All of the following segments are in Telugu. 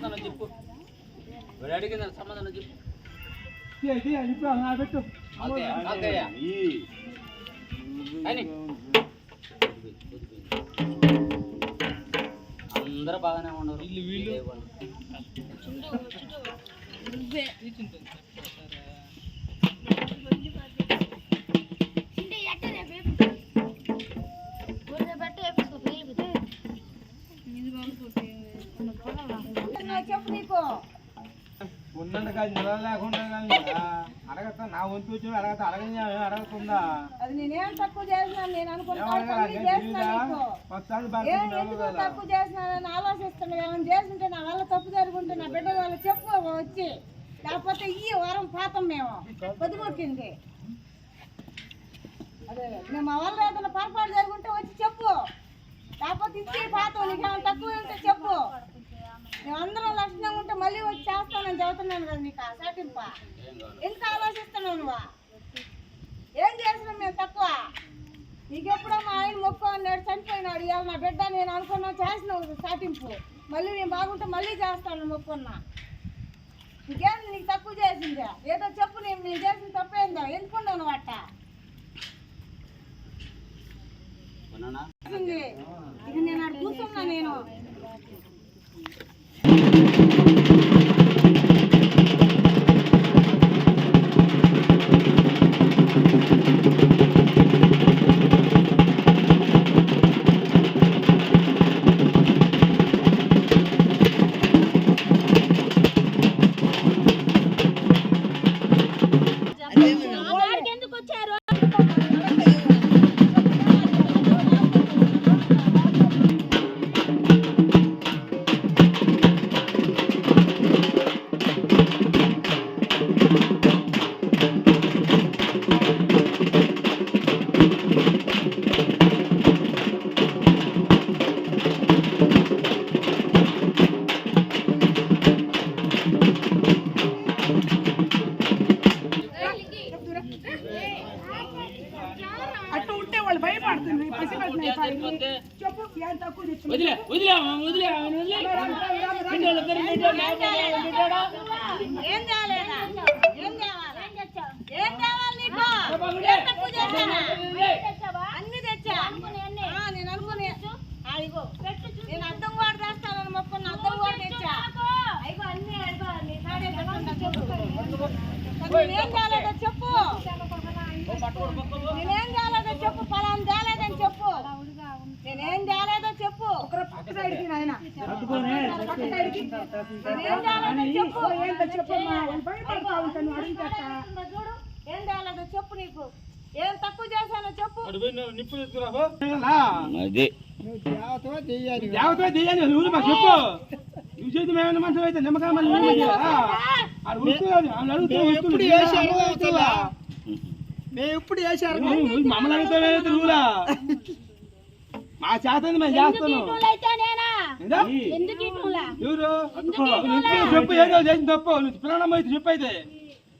చెప్పు అడిగిన సమాధానం చెప్పు పెట్టు అందరూ బాగానే ఉన్నారు వీళ్ళు చెప్పు నీకు ఉన్నంత కాదు నెల లేకుండా అడగతా నా వంతు వచ్చి అడగతా అడగతుందా అది నేనేం తక్కువ చేసినాను నేను అనుకుంటాను తక్కువ చేసినానని ఆలోచిస్తున్నా ఏమైనా చేస్తుంటే నా వల్ల తప్పు జరుగుంటే నా బిడ్డ వాళ్ళు చెప్పు వచ్చి లేకపోతే ఈ వారం పాతం మేము పొద్దుగొక్కింది అదే మేము మా వల్ల ఏదైనా పొరపాటు జరుగుంటే వచ్చి చెప్పు లేకపోతే ఇచ్చి పాతం నీకేమైనా తక్కువ ఉంటే చెప్పు మేమందరం లక్షణంగా ఉంటే మళ్ళీ వచ్చి చేస్తానని చదువుతున్నాను కదా నీకు సాటింప ఎందుకు ఆలోచిస్తున్నావు నువ్వు ఏం చేసినాం మేము తక్కువ నీకెప్పుడో మా ఆయన మొక్కున్నాడు చనిపోయినాడు ఇవాళ నా బిడ్డ నేను అనుకున్నా చేసినావు సాటింపు మళ్ళీ నేను బాగుంటే మళ్ళీ చేస్తాను మొక్కున్నా నీకేం నీకు తక్కువ చేసిందా ఏదో చెప్పు నేను చేసిన తప్పేందో ఎందుకున్నావు నువ్వు అట్ట ఇక నేను అక్కడ కూర్చున్నా నేను అట్లా ఉంటే వాళ్ళు భయపడుతుంది చెప్పు అన్ని తెచ్చా నేను అనుకునే నేను అద్దం కూడా తెస్తానని మొక్కున్న అద్దం కూడా తెచ్చా నేనేం కాలేదో చెప్పు నేనేం కాలేదో చెప్పు పలానా తేలేదని చెప్పు నేనేం తేలేదో చెప్పు నేనేం తేలేదో చెప్పు నీకు ఏం తక్కువ చేశానో చెప్పు నిప్పు చెప్పు నువ్వు చేతి మేమైనా మనుషులు అయితే నిమ్మకాయ మేము ఇప్పుడు చేశారు మమ్మల్ని అడుగుతావు నువ్వులా మా చేత మేము చేస్తాను ఎవరు చెప్పు ఏదో చేసిన తప్పు పిల్లలమ్మ అయితే చెప్పు అయితే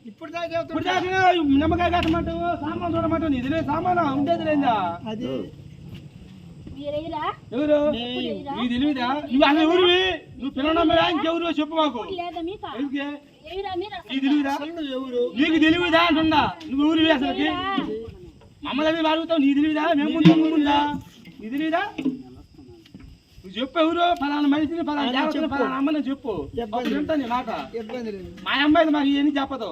ఇప్పుడు నిమ్మకాయ కట్టమంటావు సామాన్ చూడమంటావు ఇది లేదు సామానా ఉండేది లేదా ఎవరు నీకు తెలియదా నువ్వు అసలు ఎవరివి నువ్వు పిల్లలమ్మ ఇంకెవరు చెప్పు మాకు తెలియదా నీకు తెలియదా అంటున్నా నువ్వు ఊరివి అసలుకి మమ్మల్ని అడుగుతావు నీ తెలియదా మేము ముందా నీ తెలియదా నువ్వు చెప్పు ఎవరు ఫలానా మనిషిని ఫలానా అమ్మని చెప్పు నీ మాట మా అమ్మాయి మాకు ఇవన్నీ చెప్పదు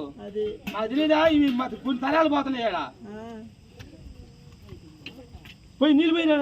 మాకు తెలియదా ఇవి కొన్ని తరాలు పోతున్నాయి ఇక్కడ పోయి నీళ్ళు పోయినా